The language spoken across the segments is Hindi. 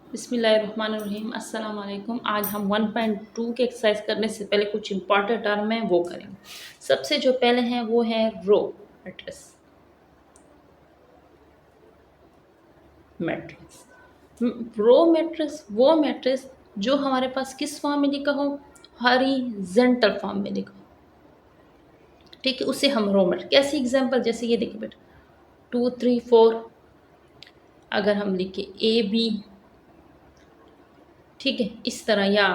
बिस्मिल्लाहिर्रहमानिर्रहीम अस्सलाम वालेकुम। आज हम 1.2 के एक्सरसाइज करने से पहले कुछ इंपॉर्टेंट टर्म है वो करेंगे। सबसे जो पहले हैं वो है रो मैट्रिक्स। रो मैट्रिक्स वो मैट्रिक्स जो हमारे पास किस फॉर्म में लिखा हो, हॉरिजॉन्टल फॉर्म में लिखा हो, ठीक है, उसे हम रो मैट्रिक्स। कैसी एग्जांपल, जैसे ये देखिए बेटा 2 3 4, अगर हम लिखे ए बी, ठीक है, इस तरह, या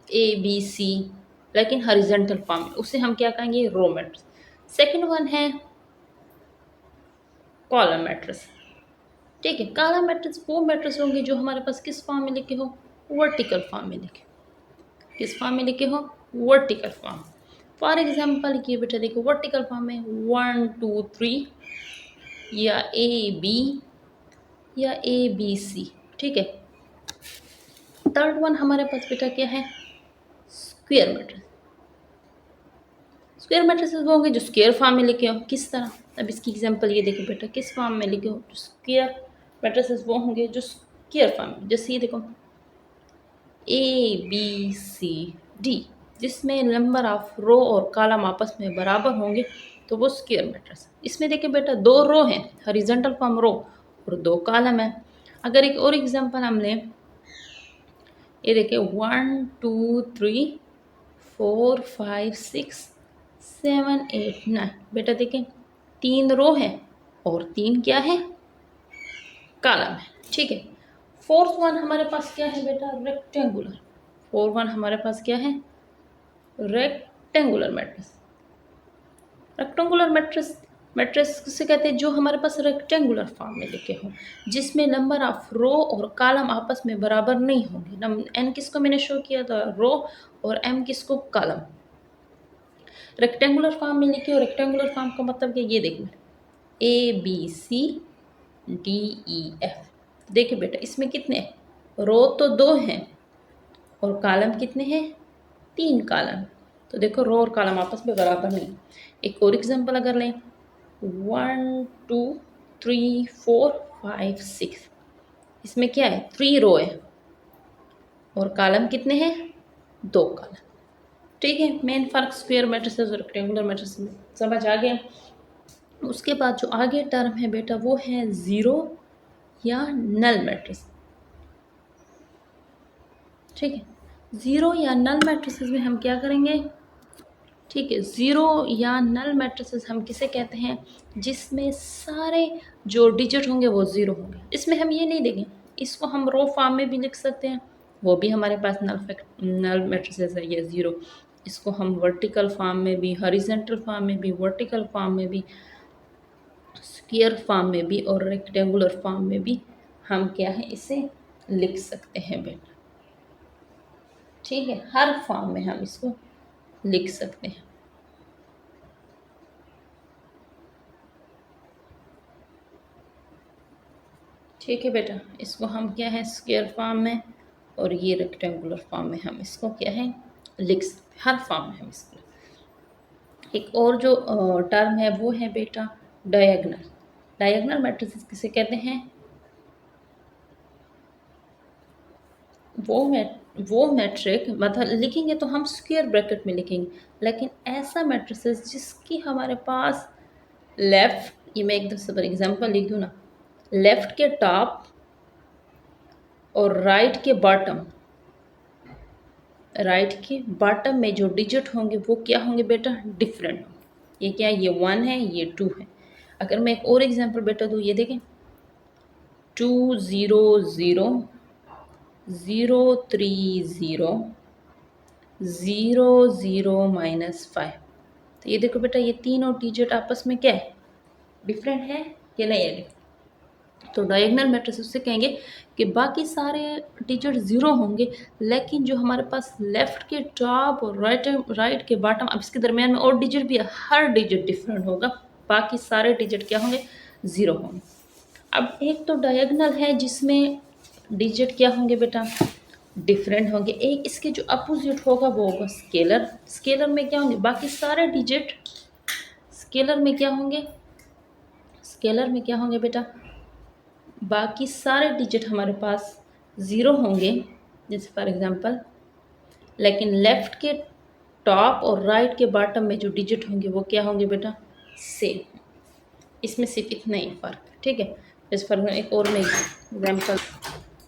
ए बी सी, लेकिन हॉरिजॉन्टल फॉर्म में, उसे हम क्या कहेंगे, रो मैट्रिक्स। सेकंड वन है कॉलम मैट्रिक्स। ठीक है, कॉलम मैट्रिक्स वो मैट्रिक्स होंगे जो हमारे पास किस फॉर्म में लिखे हो, वर्टिकल फॉर्म में लिखे, किस फॉर्म में लिखे हो, वर्टिकल फॉर्म। फॉर एग्जाम्पल ये बेटा देखो, वर्टिकल फॉर्म में 1 2 3, या ए बी, या ए बी सी, ठीक है। थर्ड वन हमारे पास बेटा क्या है, स्क्वायर मैट्रिक्स। स्क्वायर मैट्रिसेस वो होंगे जो स्क्वायर फॉर्म में लिखे हो, किस तरह, अब इसकी एग्जांपल ये देखो बेटा, किस फॉर्म में लिखे हो, जो स्क्वायर मैट्रिसेस वो होंगे जो स्क्वायर फॉर्म में, जैसे ये देखो ए बी सी डी, जिसमें नंबर ऑफ रो और कॉलम आपस में बराबर होंगे तो वो स्क्वायर मैट्रिक्स। इसमें देखिए बेटा दो रो हैं, हॉरिजॉन्टल फॉर्म रो, और दो कॉलम है। अगर एक और एग्जांपल हम लें, ये देखिए 1 2 3 4 5 6 7 8 9, बेटा देखें तीन रो है और तीन क्या है, कॉलम है, ठीक है। फोर्थ वन हमारे पास क्या है बेटा, रेक्टेंगुलर। फोर्थ वन हमारे पास क्या है, rectangular matrix. Rectangular matrix matrix किसे कहते हैं, जो हमारे पास रेक्टेंगुलर फॉर्म में लिखे हों, जिसमें नंबर ऑफ रो और कॉलम आपस में बराबर नहीं होंगे। एन किसको मैंने शो किया था, रो, और एम किसको, कॉलम। रेक्टेंगुलर फॉर्म में लिखे, और रेक्टेंगुलर फॉर्म का मतलब क्या, ये देखिए A B C D E F. देखिए बेटा इसमें कितने रो तो दो हैं और कॉलम कितने हैं, तीन कॉलम। तो देखो रो और कॉलम आपस में बराबर नहीं। एक और एग्जांपल अगर लें 1 2 3 4 5 6, इसमें क्या है, 3 रो है और कॉलम कितने हैं, दो कॉलम। ठीक है, मेन फर्क स्क्वायर मैट्रिसेस और रेक्टेंगुलर मैट्रिसेस में समझ आ गया। उसके बाद जो आगे टर्म है बेटा वो है ज़ीरो या नल मैट्रिक्स। ठीक है, ज़ीरो या नल मैट्रिसेस में हम क्या करेंगे, ठीक है, ज़ीरो या नल मैट्रिसेस हम किसे कहते हैं, जिसमें सारे जो डिजिट होंगे वो ज़ीरो होंगे। इसमें हम ये नहीं देंगे, इसको हम रो फॉर्म में भी लिख सकते हैं, वो भी हमारे पास नल मैट्रिसेस है, ये ज़ीरो। इसको हम वर्टिकल फॉर्म में भी, हॉरिजॉन्टल फॉर्म में भी, वर्टिकल फॉर्म में भी, स्क्वायर फॉर्म में भी, और रेक्टेंगुलर फॉर्म में भी हम क्या है, इसे लिख सकते हैं बेटा। ठीक है, हर फॉर्म में हम इसको लिख सकते हैं। ठीक है बेटा, इसको हम क्या है, स्क्वायर फॉर्म में और ये रेक्टेंगुलर फॉर्म में हम इसको क्या है, लिख सकते हैं, हर फॉर्म में हम इसको। एक और जो टर्म है वो है बेटा डायगोनल। डायगोनल मैट्रिसेस किसे कहते हैं, वो मैट्रिक, मतलब लिखेंगे तो हम स्क्वायर ब्रैकेट में लिखेंगे, लेकिन ऐसा मैट्रिसेस जिसकी हमारे पास लेफ्ट, ये मैं एकदम से एग्जांपल लिख दूँ ना, लेफ्ट के टॉप और राइट के बॉटम में जो डिजिट होंगे वो क्या होंगे बेटा, डिफरेंट होंगे। ये क्या है, ये 1 है, ये 2 है। अगर मैं एक और एग्जांपल बेटा दूँ, ये देखें 2 0 0 0 3 0 0 0 -5। तो ये देखो बेटा, ये तीनों डिजिट आपस में क्या है, डिफरेंट है या नहीं है। तो डायगोनल मैट्रिक्स उससे कहेंगे कि बाकी सारे डिजिट ज़ीरो होंगे, लेकिन जो हमारे पास लेफ्ट के टॉप और राइट के बॉटम, अब इसके दरमियान में और डिजिट भी है, हर डिजिट डिफरेंट होगा, बाकी सारे डिजिट क्या होंगे, ज़ीरो होंगे। अब एक तो डायगोनल है जिसमें डिजिट क्या होंगे बेटा, डिफरेंट होंगे। एक इसके जो अपोजिट होगा वो होगा स्केलर। स्केलर में क्या होंगे, बाकी सारे डिजिट, स्केलर में क्या होंगे, स्केलर में क्या होंगे बेटा, बाकी सारे डिजिट हमारे पास ज़ीरो होंगे, जैसे फॉर एग्ज़ाम्पल, लेकिन लेफ़्ट के टॉप और राइट के बॉटम में जो डिजिट होंगे वो क्या होंगे बेटा? सेम। इसमें सिर्फ इतना ही फ़र्क है, ठीक है। जैसे फॉर एक और मैं एग्जाम्पल,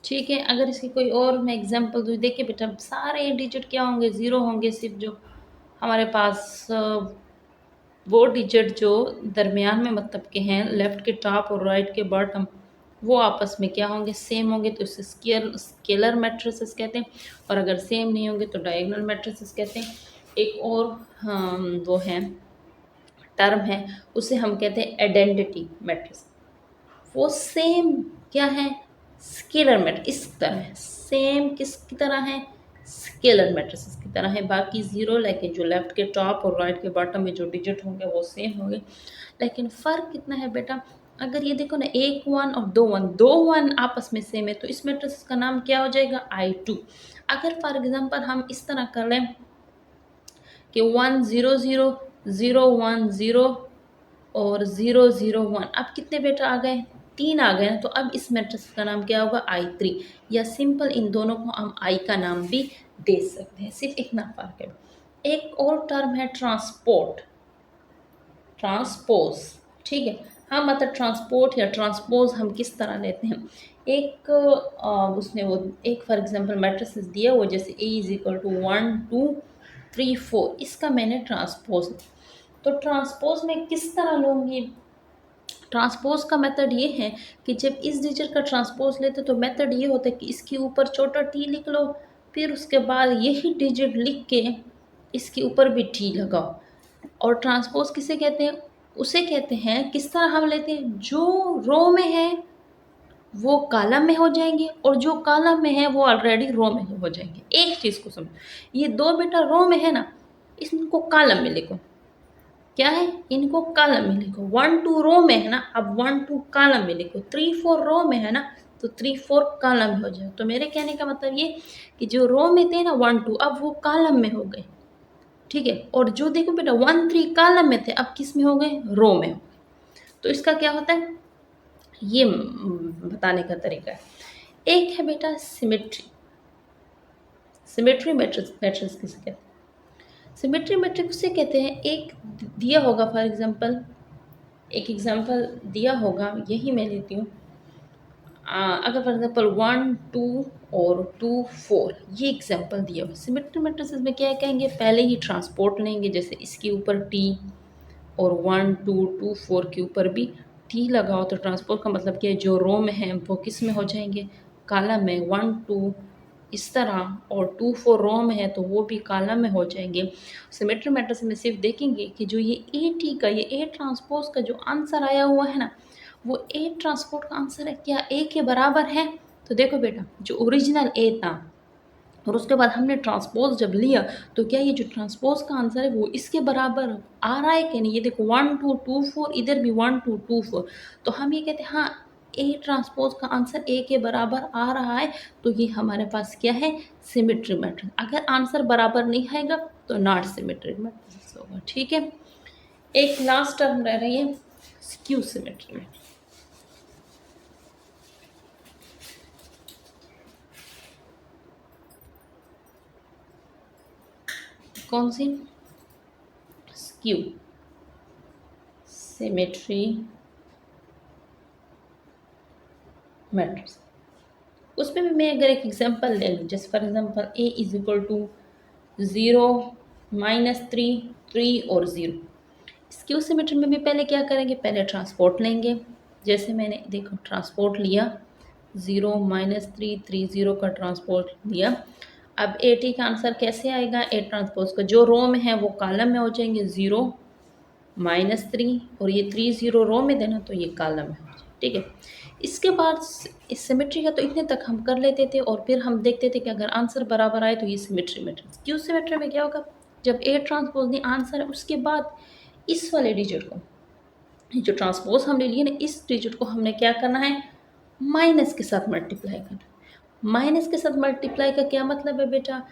ठीक है, अगर इसकी कोई और मैं एग्जांपल दूँ, देखिए बेटा सारे डिजिट क्या होंगे? ज़ीरो होंगे, सिर्फ जो हमारे पास वो डिजिट जो दरमियान में मतलब के हैं, लेफ़्ट के टॉप और राइट के बॉटम, वो आपस में क्या होंगे? सेम होंगे, तो इसे स्केलर मैट्रिसेस कहते हैं। और अगर सेम नहीं होंगे तो डायगोनल मैट्रिसेस कहते हैं। एक और वो है, टर्म है, उसे हम कहते हैं आइडेंटिटी मैट्रिक्स। वो सेम क्या है? Scalar matrix. इस तरह है, सेम किसकी तरह है? स्केलर मैट्रिसेस की तरह है। बाकी ज़ीरो, लेकिन जो लेफ्ट के टॉप और राइट के बॉटम में जो डिजिट होंगे वो सेम होंगे। लेकिन फ़र्क कितना है बेटा? अगर ये देखो ना, एक वन और दो वन आपस में सेम है, तो इस मैट्रिक्स का नाम क्या हो जाएगा? I2। अगर फॉर एग्जांपल हम इस तरह कर लें कि 1 0 0 0 1 0 और 0 0 1, अब कितने बेटा आ गए? 3 आ गए ना। तो अब इस मैट्रिक्स का नाम क्या होगा? I3। या सिंपल इन दोनों को हम I का नाम भी दे सकते हैं, सिर्फ इतना फ़र्क है। एक और टर्म है ट्रांसपोर्ट, ट्रांसपोज, ठीक है। हम मतलब ट्रांसपोर्ट या ट्रांसपोज हम किस तरह लेते हैं? एक उसने वो एक फॉर एग्जांपल मैट्रिसेस दिया हुआ, जैसे A इज इक्वल टू 1 2 3 4, इसका मैंने ट्रांसपोज, तो ट्रांसपोज में किस तरह लूँगी? ट्रांसपोज का मेथड ये है कि जब इस डिजिट का ट्रांसपोज लेते तो मेथड ये होता है कि इसके ऊपर छोटा टी लिख लो, फिर उसके बाद यही डिजिट लिख के इसके ऊपर भी टी लगाओ। और ट्रांसपोज किसे कहते हैं? उसे कहते हैं, किस तरह हम लेते हैं, जो रो में है वो कॉलम में हो जाएंगे और जो कॉलम में है वो ऑलरेडी रो में हो जाएंगे। एक चीज़ को समझो, ये दो बेटा रो में है ना, इसको कॉलम में लिखो। क्या है? इनको कॉलम में लिखो। 1 2 रो में है ना, अब 1 2 कॉलम में लिखो। 3 4 रो में है ना, तो 3 4 कॉलम में हो जाए। तो मेरे कहने का मतलब ये कि जो रो में थे ना 1 2, अब वो कॉलम में हो गए, ठीक है। और जो देखो बेटा 1 3 कॉलम में थे, अब किस में हो गए? रो में हो गए। तो इसका क्या होता है, ये बताने का तरीका है। एक है बेटा सिमेट्री। सिमेट्री मैट्रिक्स किसे कहते हैं? सिमेट्री मैट्रिक्स से कहते हैं, एक दिया होगा फॉर एग्जांपल, एक एग्जांपल दिया होगा, यही मैं लेती हूँ। अगर फॉर एग्जांपल 1 2 और 2 4, ये एग्जांपल दिया हुआ। सिमेट्री मैट्रिसेस में क्या कहेंगे? पहले ही ट्रांसपोर्ट लेंगे, जैसे इसके ऊपर टी और 1 2 2 4 के ऊपर भी टी लगाओ, तो ट्रांसपोर्ट का मतलब क्या है? जो रो में है वो किस में हो जाएंगे? कॉलम में। 1 2 इस तरह, और 2 4 रो में है तो वो भी कॉलम में हो जाएंगे। सिमेट्री मैट्रिक्स में सिर्फ देखेंगे कि जो ये ए टी का, ये ए ट्रांसपोज का जो आंसर आया हुआ है ना, वो ए ट्रांसपोर्ट का आंसर है क्या ए के बराबर है? तो देखो बेटा, जो ओरिजिनल ए था और उसके बाद हमने ट्रांसपोज जब लिया, तो क्या ये जो ट्रांसपोज का आंसर है वो इसके बराबर आ रहा है कि नहीं? ये देखो 1 2 2 4, इधर भी 1 2 2 4, तो हम ये कहते हैं हाँ, ए ट्रांसपोज का आंसर ए के बराबर आ रहा है, तो ये हमारे पास क्या है? Symmetry matrix. अगर आंसर बराबर नहीं आएगा तो नॉट सिमेट्री मैट्रिक्स होगा, ठीक है। एक लास्ट टर्म रह रही है स्क्यू सिमेट्री में। कौन सी? Skew symmetry matrix. उसमें भी मैं अगर एक एग्जांपल ले लूँ, जैसे for example A is equal to 0 -3 3 और 0। स्क्यू सिमेट्री में भी पहले क्या करेंगे? पहले ट्रांसपोर्ट लेंगे। जैसे मैंने देखो ट्रांसपोर्ट लिया, 0 -3 3 0 का ट्रांसपोर्ट लिया। अब ए टी का आंसर कैसे आएगा? ए ट्रांसपोज का जो रो में है वो कॉलम में हो जाएंगे, 0 -3, और ये 3 0 रो में देना तो ये कॉलम में हो जाए, ठीक है। इसके बाद इस सिमेट्री का तो इतने तक हम कर लेते थे, और फिर हम देखते थे कि अगर आंसर बराबर आए तो ये सिमेट्री मैट्रिक्स। क्यू सिमेट्री में क्या होगा? जब ए ट्रांसपोज नहीं आंसर है, उसके बाद इस वाले डिजिट को, जो ट्रांसपोज हमने लिए ना, इस डिजिट को हमने क्या करना है? माइनस के साथ मल्टीप्लाई करना। माइनस के साथ मल्टीप्लाई का क्या मतलब है बेटा?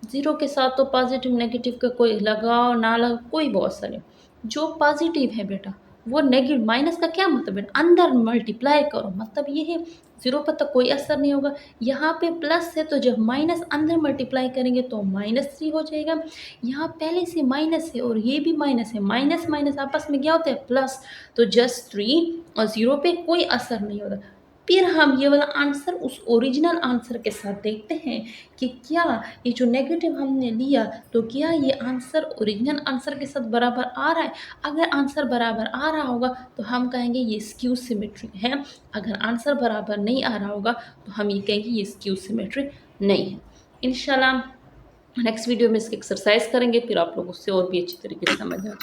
ज़ीरो के साथ तो पॉजिटिव नेगेटिव का कोई लगाओ ना लगाओ कोई बहुत सारे, जो पॉजिटिव है बेटा वो नेगेटिव, माइनस का क्या मतलब है, अंदर मल्टीप्लाई करो, मतलब ये है 0 पर तो कोई असर नहीं होगा। यहाँ पे प्लस है तो जब माइनस अंदर मल्टीप्लाई करेंगे तो -3 हो जाएगा। यहाँ पहले से माइनस है और ये भी माइनस है, माइनस माइनस आपस में क्या होता है, प्लस, तो जस्ट 3 और 0 पे कोई असर नहीं होता। फिर हम ये वाला आंसर उस ओरिजिनल आंसर के साथ देखते हैं कि क्या ये जो नेगेटिव हमने लिया तो क्या ये आंसर ओरिजिनल आंसर के साथ बराबर आ रहा है। अगर आंसर बराबर आ रहा होगा तो हम कहेंगे ये स्क्यू सिमेट्रिक है, अगर आंसर बराबर नहीं आ रहा होगा तो हम ये कहेंगे ये स्क्यू सिमेट्रिक नहीं है। इंशाल्लाह नेक्स्ट वीडियो में इसकी एक्सरसाइज करेंगे, फिर आप लोग उससे और भी अच्छी तरीके से समझ आ